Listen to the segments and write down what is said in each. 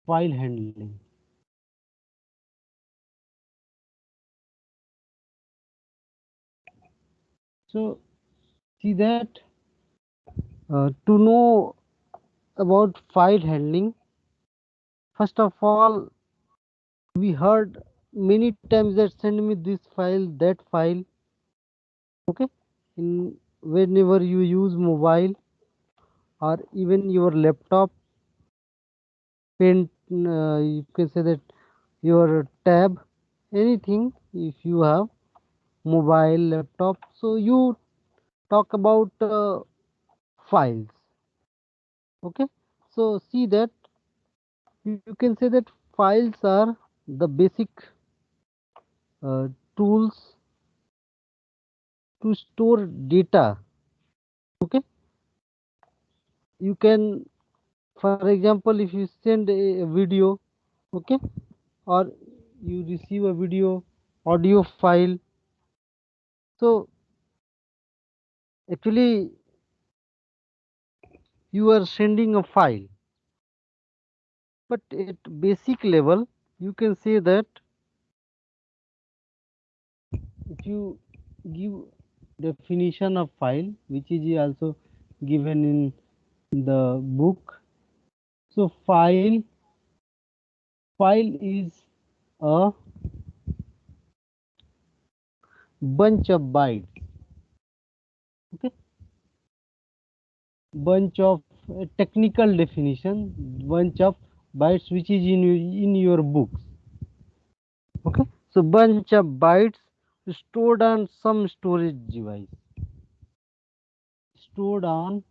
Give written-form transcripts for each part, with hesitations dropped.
file handling. So see that to know about file handling, first of all, we heard many times that send me this file, that file. Okay, in whenever you use mobile or even your laptop, pen, you can say that your tab, anything, if you have mobile, laptop, so you talk about files. Okay, so see that you can say that files are the basic tools to store data. Okay, you can, for example, if you send a video, okay, or you receive a video, audio file, so actually you are sending a file, but at basic level you can say that if you give definition of file, which is also given in the book. So file is a bunch of bytes. Okay, bunch of technical definition, bunch of bytes which is in your books. Okay, so bunch of bytes stored on some storage device, stored on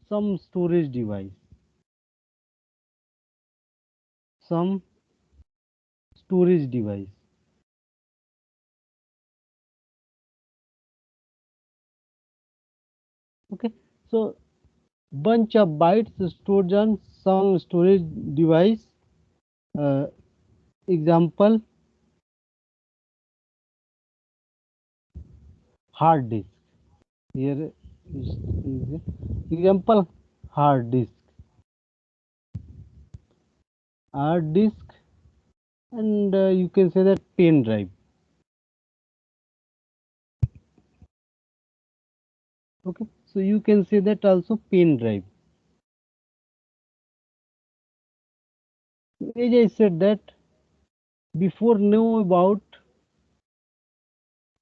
some storage device, some storage device. Okay, so bunch of bytes stored on some storage device. uh, Example, hard disk. Here is example, hard disk, hard disk, and you can say that pen drive. Okay, so you can say that also pen drive. As I said that before know about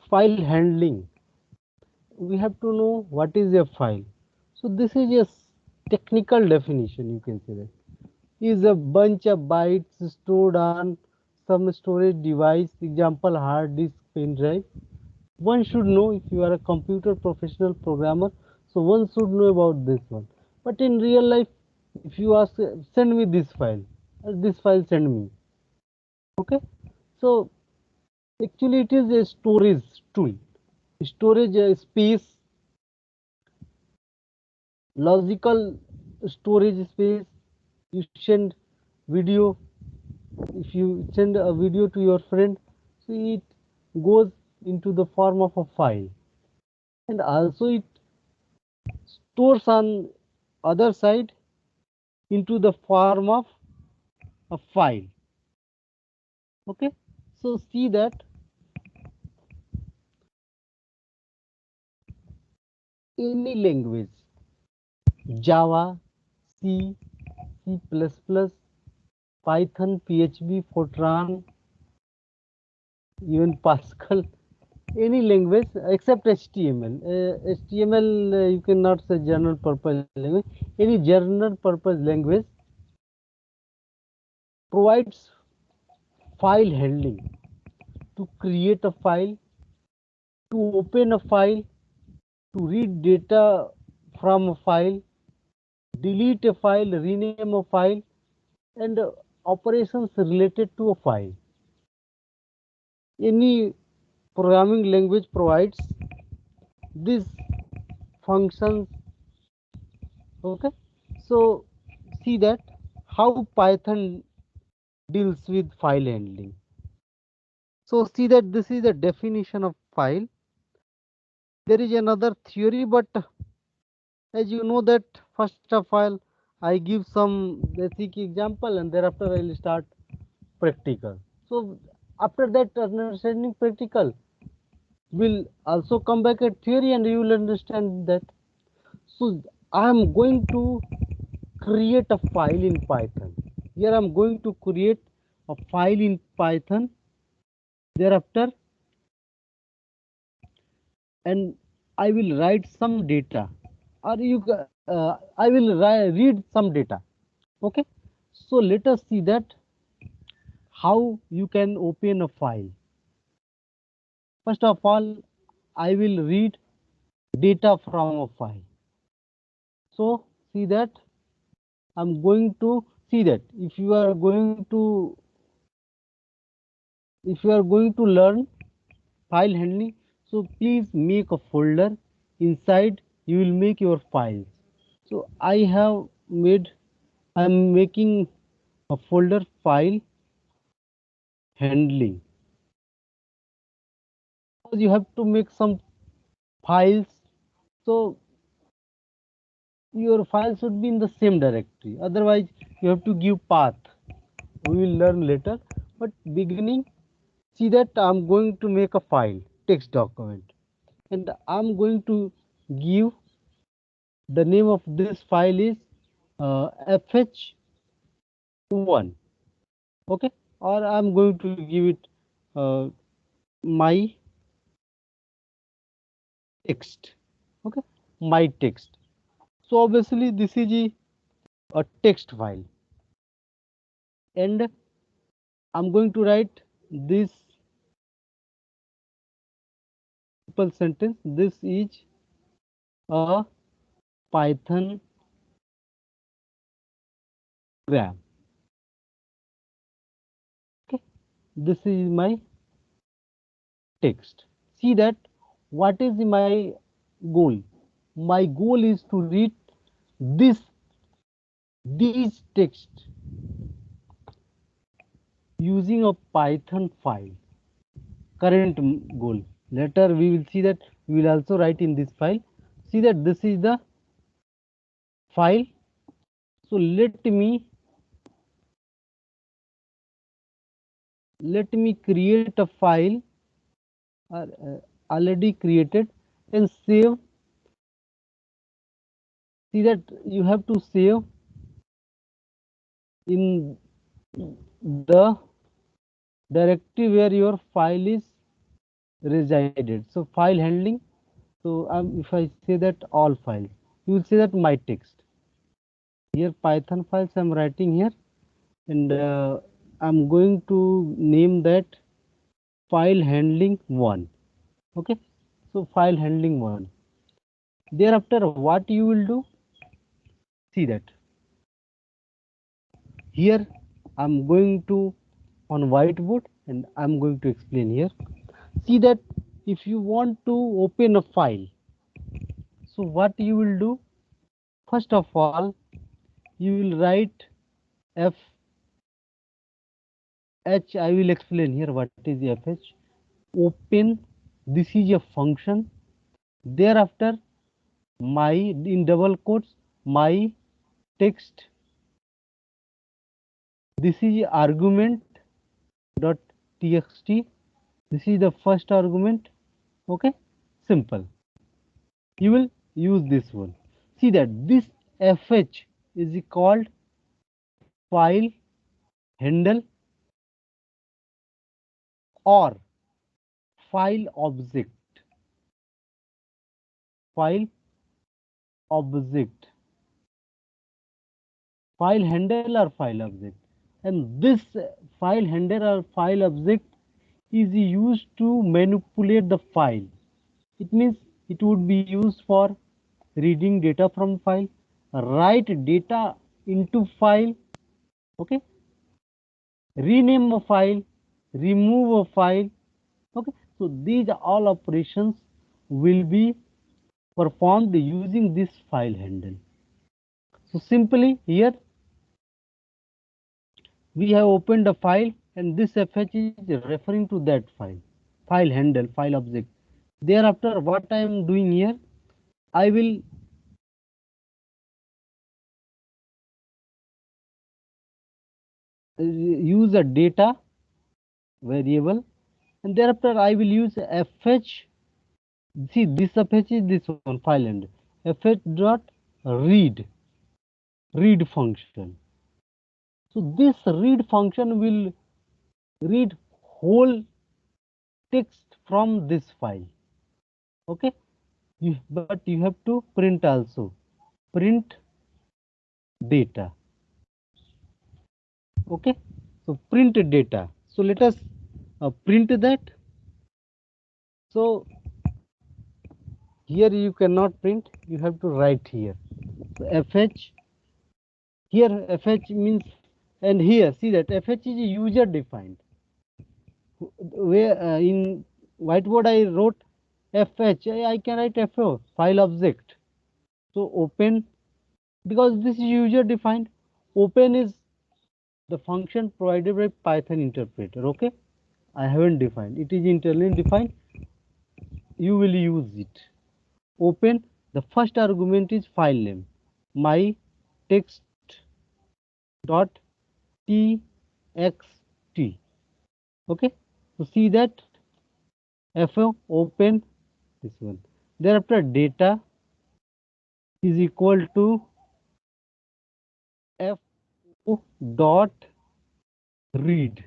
file handling, we have to know what is a file. So this is a technical definition. You can say that is a bunch of bytes stored on some storage device. Example, hard disk, pen drive. One should know if you are a computer professional programmer. So one should know about this one. But in real life, if you ask, send me this file send me. Okay. So actually, it is a storage tool, storage space, logical storage space. You send video. If you send a video to your friend, so it goes into the form of a file, and also it stores on other side into the form of a file. Okay, so see that any language, Java, C, C++, Python, PHP, Fortran, even Pascal, any language except HTML. HTML you cannot say general purpose language. Any general purpose language provides file handling, to create a file, to open a file, to read data from a file, delete a file, rename a file, and operations related to a file. Any programming language provides these functions. Okay, so see that how Python deals with file handling. So see that this is the definition of file. There is another theory, but as you know that first of all I give some basic example and thereafter I will start practical. So after that understanding practical will also come back at theory and you will understand that. So I am going to create a file in Python. Here I am going to create a file in Python. Thereafter, and I will write some data, or I will read some data. Okay. So let us see that how you can open a file. First of all, I will read data from a file. So see that I'm going to see that if you are going to learn file handling, so please make a folder. Inside you will make your files. So I'm making a folder file handling. You have to make some files, so your file should be in the same directory, otherwise you have to give path. We will learn later, but beginning, see that I'm going to make a file text document and I'm going to give the name of this file is fh1. Okay, or I'm going to give it uh, my text. Okay, my text. So obviously this is a text file and I'm going to write this simple sentence. This is a Python program. Okay, this is my text. See that what is my goal? My goal is to read this these text using a Python file. Current goal. Later we will see that we will also write in this file. See that this is the file. So let me create a file already created and save. See that you have to save in the directory where your file is resided. So file handling. So if I say that all files, you will see that my text. Here Python files I'm writing here, and I'm going to name that file handling 1. Okay, so file handling 1. Thereafter what you will do, see that here I'm going to on whiteboard and I'm going to explain here. See that if you want to open a file, so what you will do, first of all you will write fh. I will explain here what is fh. Open, this is a function. Thereafter my, in double quotes, my text, this is argument dot txt. This is the first argument. Okay, simple. You will use this one. See that this fh is called file handle or file object. File object, file handle or file object, and this file handle or file object is used to manipulate the file. It means it would be used for reading data from file, write data into file. Okay, rename a file, remove a file. Okay, so these all operations will be performed using this file handle. So simply here we have opened a file and this fh is referring to that file handle, file object. Thereafter what I am doing here, I will use a data variable, and thereafter I will use fh. See, this fh is this one file end, fh dot read function. So this read function will read whole text from this file. Okay, but you have to print also, print data. Okay, so print data. So let us print that. So here you cannot print, you have to write here. So fh, here fh means, and here see that fh is user defined. Where in whiteboard I wrote fh, I can write fo, file object. So open, because this is user defined, open is the function provided by Python interpreter. Okay, I haven't defined, it is internally defined, you will use it. Open, the first argument is file name, my text dot txt. Okay, so see that fo open this one. Thereafter data is equal to fo dot read.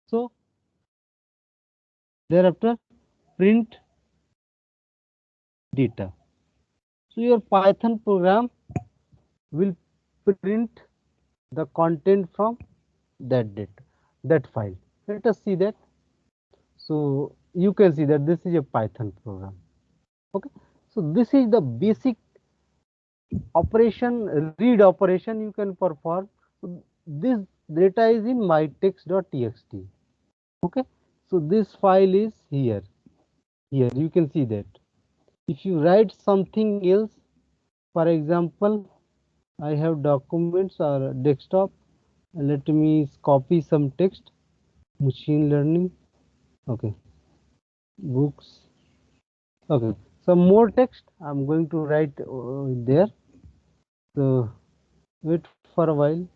So thereafter print data. So your Python program will print the content from that data, that file. Let us see that. So you can see that this is a Python program. Okay, so this is the basic operation, read operation you can perform. This data is in mytext.txt. Okay, so this file is here. Here you can see that. If you write something else, for example, I have documents or desktop. Let me copy some text. Machine learning. Okay, books. Okay, some more text I'm going to write there. So wait for a while.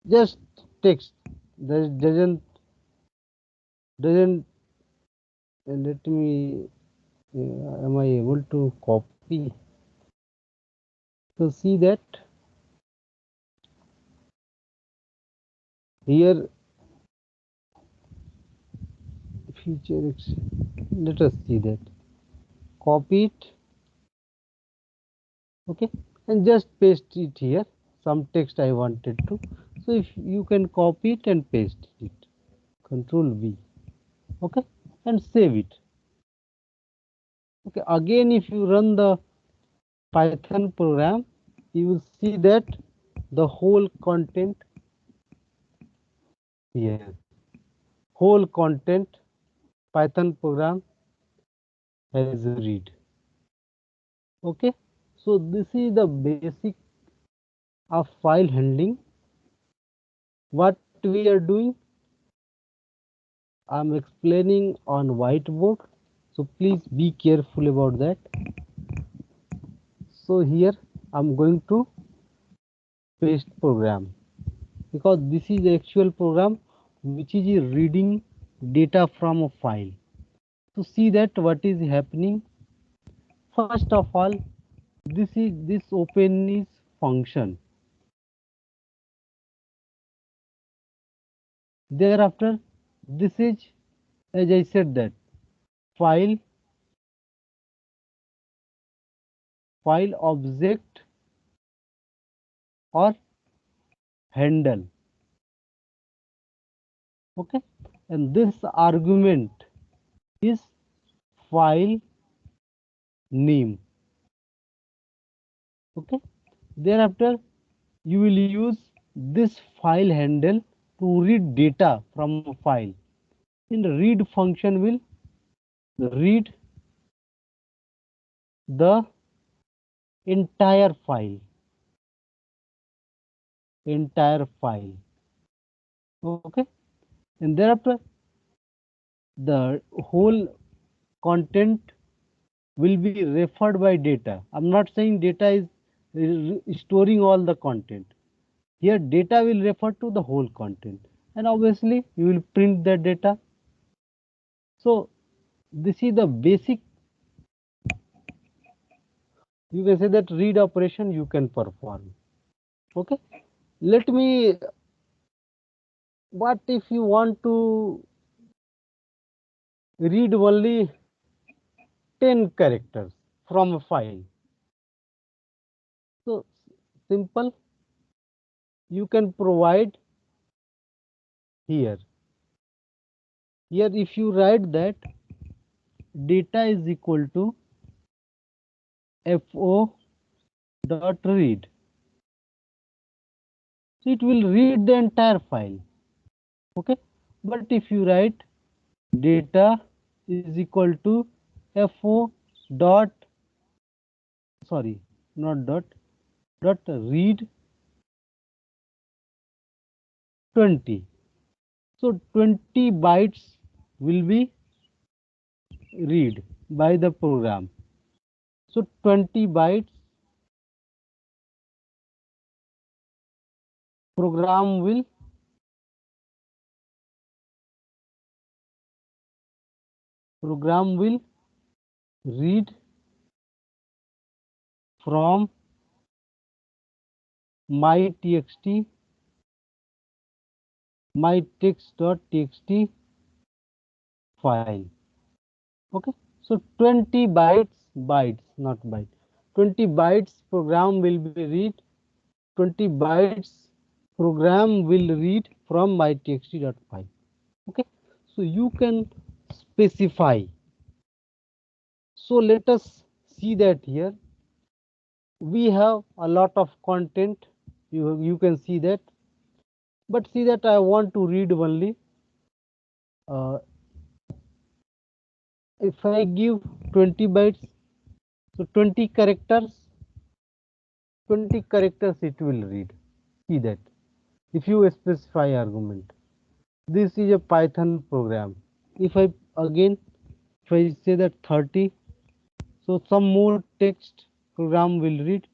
Just text. That doesn't let me. Am I able to copy? So see that here feature. Let us see that. Copy it. Okay, and just paste it here, some text I wanted to. So if you can copy it and paste it, control V. Okay, and save it. Okay, again if you run the Python program, you will see that the whole content here, whole content Python program has read. Okay, so this is the basic of file handling. What we are doing, I'm explaining on whiteboard, so please be careful about that. So here I'm going to paste program, because this is the actual program which is reading data from a file. To see that what is happening, first of all, this open is function. Thereafter, this is, as I said, that file object or handle. Okay, and this argument is file name. Okay, thereafter you will use this file handle to read data from a file. In the read function will read the entire file. Okay, and thereafter the whole content will be referred by data. I'm not saying data is storing all the content. Here data will refer to the whole content, and obviously you will print that data. So this is the basic, you can say, that read operation you can perform. Okay, let me, what if you want to read only 10 characters from a file? So simple, you can provide here. Here if you write that data is equal to fo dot read, so it will read the entire file. Okay, but if you write data is equal to fo dot, sorry, not dot, dot read 20, so 20 bytes will be read by the program. So 20 bytes program will read from my txt, my text.txt file. Okay, so 20 bytes, not byte, 20 bytes program will be read, 20 bytes program will read from my txt.file. Okay, so you can specify. So let us see that here we have a lot of content, you can see that, but see that I want to read only, if I give 20 bytes, so 20 characters, 20 characters it will read. See that if you specify argument, this is a Python program. If I again, if I say that 30, so some more text program will read.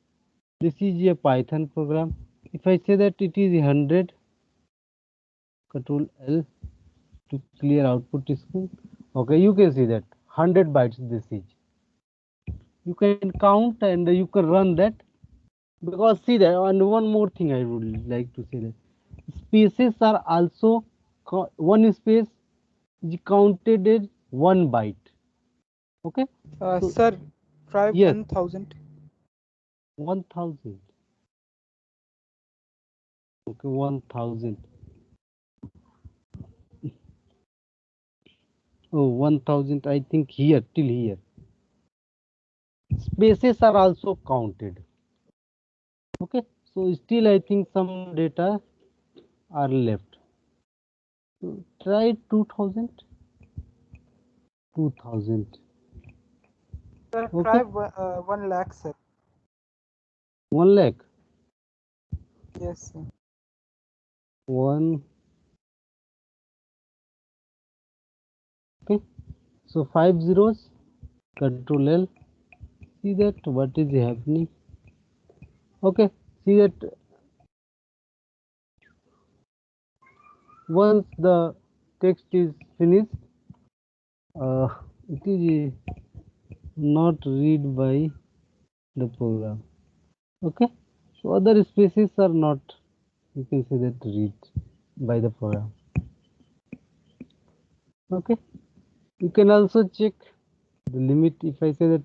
This is a Python program. If I say that it is 100, Control L to clear output screen. Okay, you can see that 100 bytes this is. You can count and you can run that, because see that. And one more thing I would like to say, that spaces are also, one space is counted as 1 byte. Okay, so Sir, try yes, 1000. 1000. Okay, 1000. Oh, 1000, I think here, till here. Spaces are also counted. Okay, so still I think some data are left. So try 2000. 2000. Sir, Okay, try 1 lakh, sir. 1 lakh. Yes, sir. 1. Okay, so 5 zeros. Control L. See that what is happening. Okay, see that once the text is finished, it is not read by the program. Okay, so other spaces are not, you can say that, read by the program. Okay, you can also check the limit. If I say that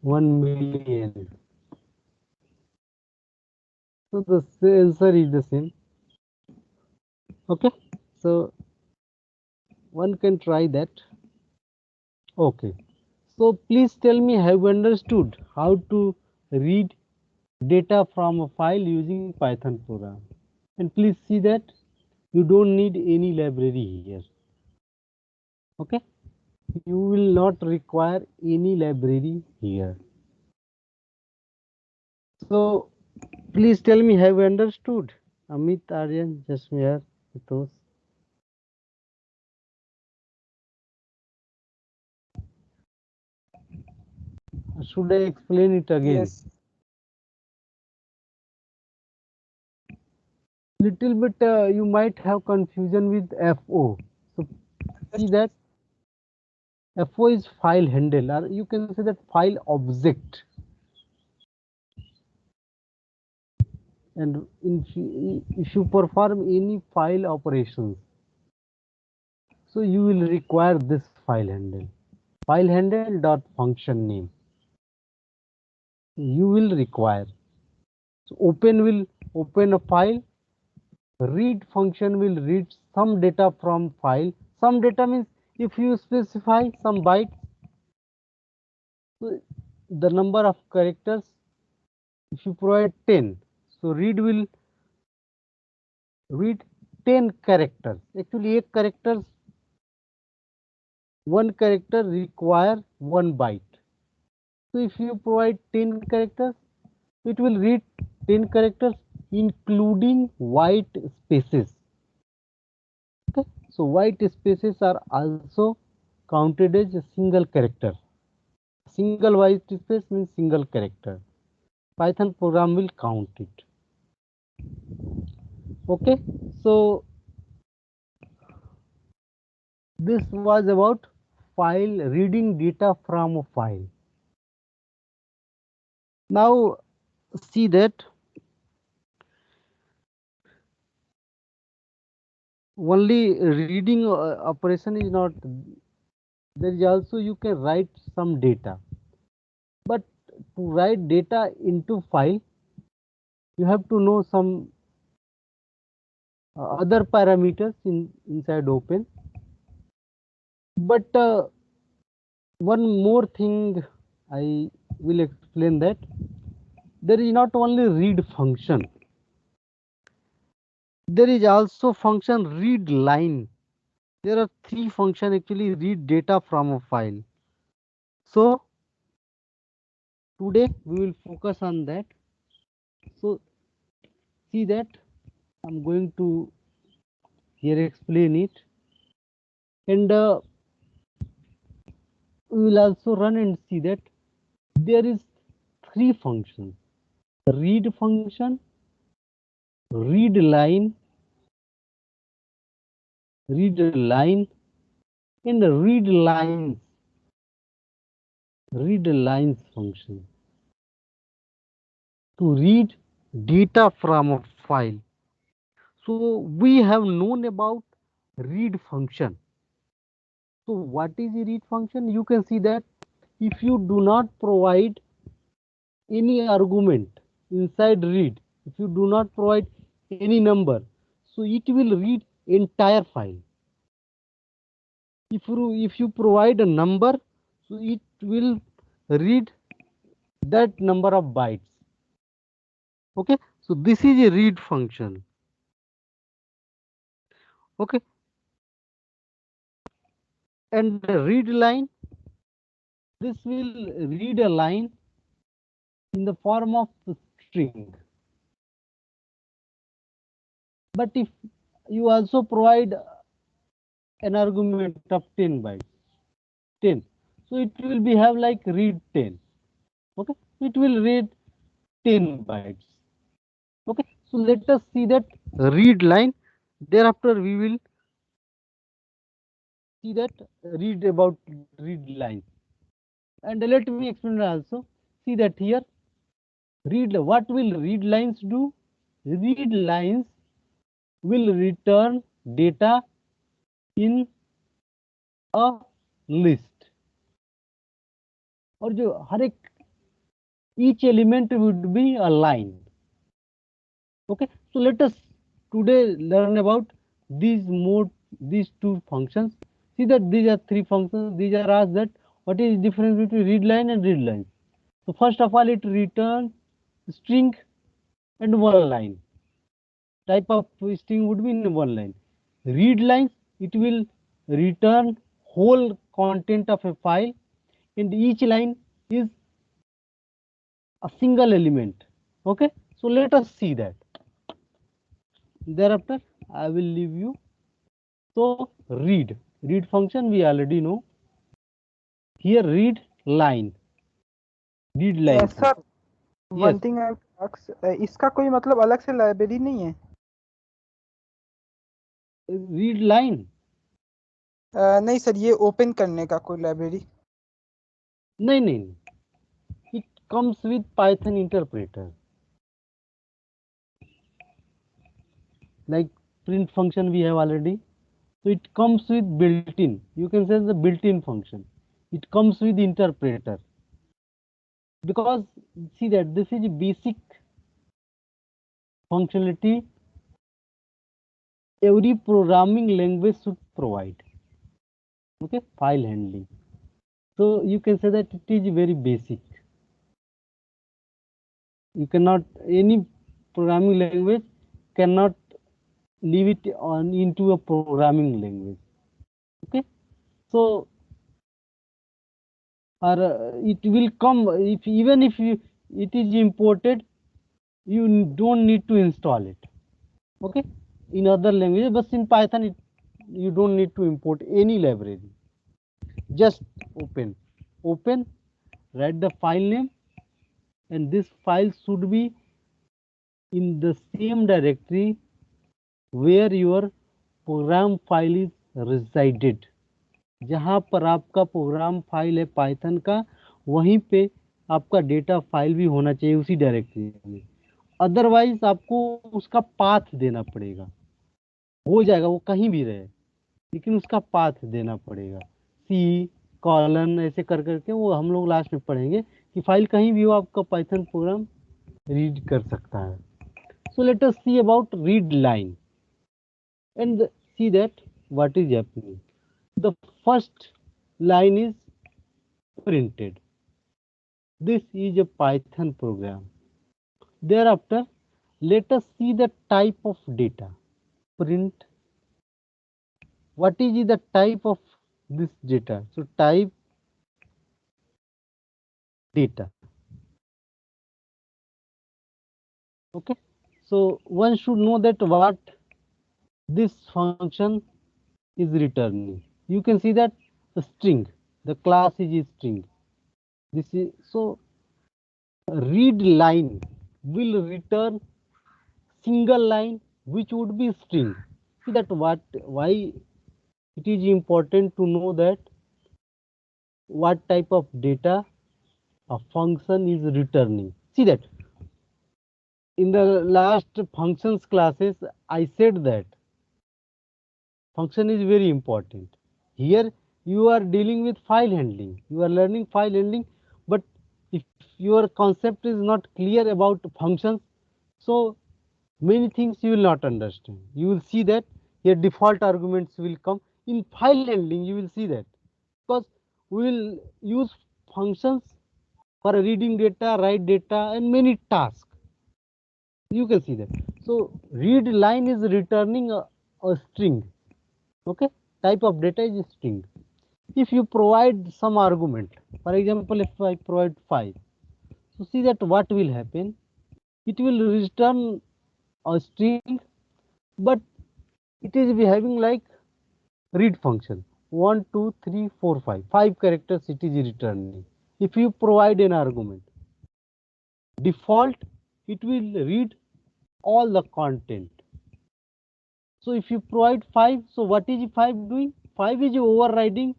1 million, so the answer is the same. Okay, so one can try that. Okay, so please tell me, have you understood how to read data from a file using Python program? And please see that you don't need any library here. Okay, you will not require any library here. So please tell me, have you understood? Amit, Aryan, Jasmir, Hitos. Should I explain it again? Yes. little bit you might have confusion with FO. So see that FO is file handle, or you can say that file object. And if you perform any file operations, so you will require this file handle. File handle dot function name. You will require. So open will open a file. Read function will read some data from file. Some data means if you specify some bytes, so the number of characters, if you provide 10, so read will read 10 characters. Actually, one character require 1 byte. So if you provide 10 characters, it will read 10 characters including white spaces. Okay, so white spaces are also counted as a single character. Single white space means single character. Python program will count it. Okay, so this was about file reading data from a file. Now see that only reading operation is not, there is also you can write some data, but to write data into file you have to know some other parameters inside open. But one more thing I will explain, that there is not only read function, there is also function read line. There are 3 functions actually read data from a file. So today we will focus on that. So see that I'm going to here explain it, and we will also run and see that there is 3 functions: read function, read line, and read lines function to read data from a file. So we have known about read function. So what is a read function? You can see that if you do not provide any argument inside read, if you do not provide any number, so it will read entire file. If you provide a number, so it will read that number of bytes. Okay, so this is a read function. Okay, and the read line, this will read a line in the form of string. But if you also provide an argument of 10 bytes, 10, so it will be have like read 10. Okay, it will read 10 bytes. Okay, so let us see that read line. Thereafter we will see that read about read line. And let me explain also. See that here, read, what will read lines do? Read lines will return data in a list, और जो हर एक each element would be a line. Okay, so let us today learn about these 2 functions. See that these are 3 functions. These are asked that what is the difference between read line and read line. So first of all, it returns string and 1 line. Type of string would be in 1 line. Read lines, it will return whole content of a file, and each line is a single element. Okay, so let us see that. Thereafter I will leave you. So read function we already know. Here read line sir one yes. Thing इसका कोई मतलब अलग से library नहीं है? read line. नहीं sir, ये open करने का कोई लाइब्रेरी? नहीं, it comes with Python interpreter. Like print function we have already, so it comes with built-in. You can say the built-in function. It comes with interpreter. Because see that this is basic functionality every programming language should provide. Okay, file handling. So you can say that it is very basic. You cannot, any programming language cannot leave it on into a programming language. Okay, so or it will come if even if it is imported, you don't need to install it. Okay, in other languages, but in Python you don't need to import any library. Just open, write the file name, and this file should be in the same directory where your program file is resided. जहां पर आपका program file है Python का, वहीं पे आपका data file भी होना चाहिए उसी डायरेक्टरी में. अदरवाइज आपको उसका पाथ देना पड़ेगा. हो जाएगा वो कहीं भी रहे, लेकिन उसका पाथ देना पड़ेगा. सी कॉलन ऐसे कर करके वो हम लोग लास्ट में पढ़ेंगे कि फाइल कहीं भी हो आपका पाइथन प्रोग्राम रीड कर सकता है. So let us see about read line and see that what is happening. The first line is printed. This is a Python program. Thereafter, let us see the type of data. Print. What is the type of this data? So type data. Okay. So one should know that what this function is returning. You can see that the string, the class is string. This is so read line will return single line which would be string. See that why it is important to know that what type of data a function is returning. See that in the last functions classes I said that function is very important. Here you are dealing with file handling, you are learning file handling, but if your concept is not clear about functions, so many things you will not understand. You will see that here default arguments will come. In file handling you will see that, because we will use functions for reading data, write data, and many tasks. You can see that. So read line is returning a string. Okay, type of data is string. If you provide some argument, for example, if I provide 5, so see that what will happen. It will return a string, but it is behaving like read function. 1 2 3 4 5 5 characters it is returning. If you provide an argument, default it will read all the content. So if you provide 5, so what is 5 doing? 5 is overriding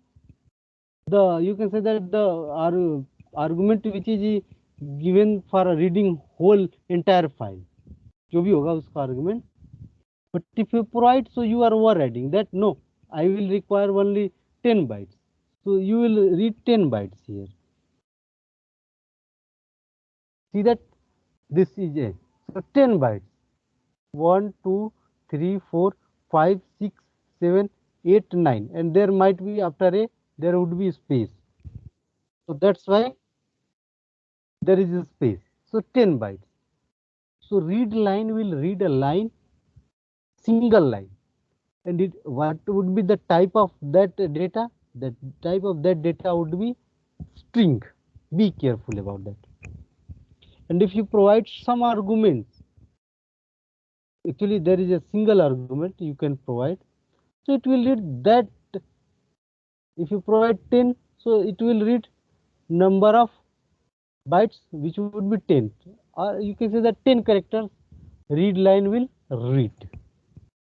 the, you can say that the argument which is given for reading whole entire file, जो भी होगा उसका argument. But if you provide, so you are overriding that. No, I will require only 10 bytes. So you will read 10 bytes here. See that this is a, so 10 bytes. 1 2 3 4 5 6 7 8 9, and there might be after a there would be space. So that's why there is a space. So 10 bytes. So read line will read a line, single line, and it what would be the type of that data? That type of that data would be string. Be careful about that. And if you provide some arguments, actually there is a single argument you can provide, so it will read that. If you provide 10, so it will read number of bytes which would be 10, or you can say that 10 characters read line will read.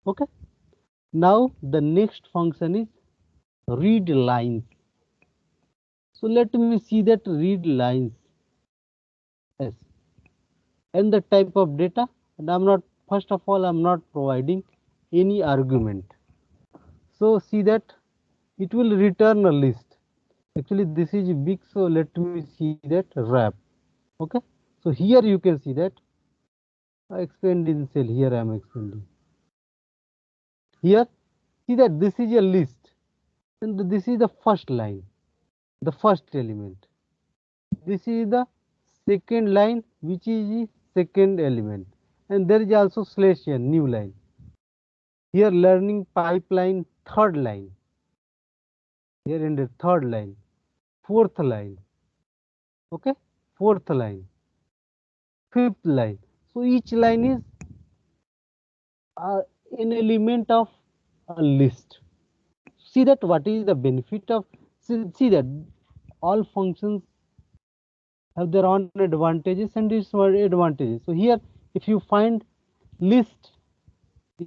Okay, Now the next function is read lines. So let me see that read lines. Yes. And the type of data, and I'm not, first of all, I'm not providing any argument. So see that it will return a list. Actually this is big, so let me see that wrap. Okay, so here you can see that I expand in cell. Here I am expanding. Here see that this is a list, and this is the first line, the first element. This is the second line, which is the second element, and there is also slash here, new line. Here learning pipeline, third line. Here in the third line, fourth line. Okay, fourth line, fifth line. So each line is an element of a list. See that what is the benefit of, see that all functions have their own advantages and disadvantages. So here if you find list,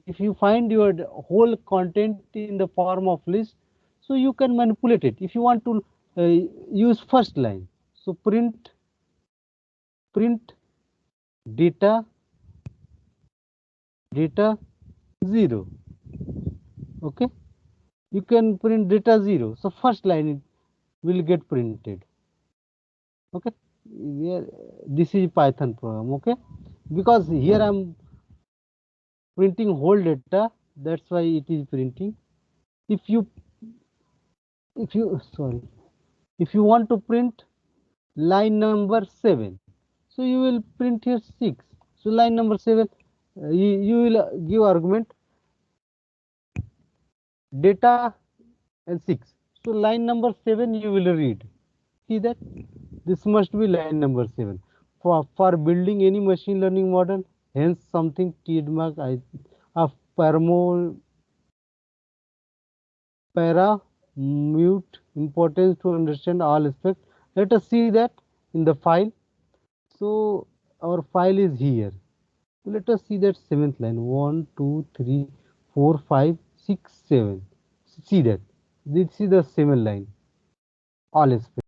if you find your whole content in the form of list, so you can manipulate it. If you want to use first line, so print data 0. Okay, you can print data 0, so first line will get printed. Okay, here this is Python program. Okay, because here I'm printing whole data, that's why it is printing. If you sorry, if you want to print line number 7, so you will print here 6. So line number 7, you will give argument data and 6. So line number 7 you will read. See that this must be line number 7 for building any machine learning model. Hence something trademark of paramount importance to understand all aspects. Let us see that in the file. So our file is here. Let us see that seventh line. 1, 2, 3, 4, 5, 6, 7. See that this is the seventh line. All aspects.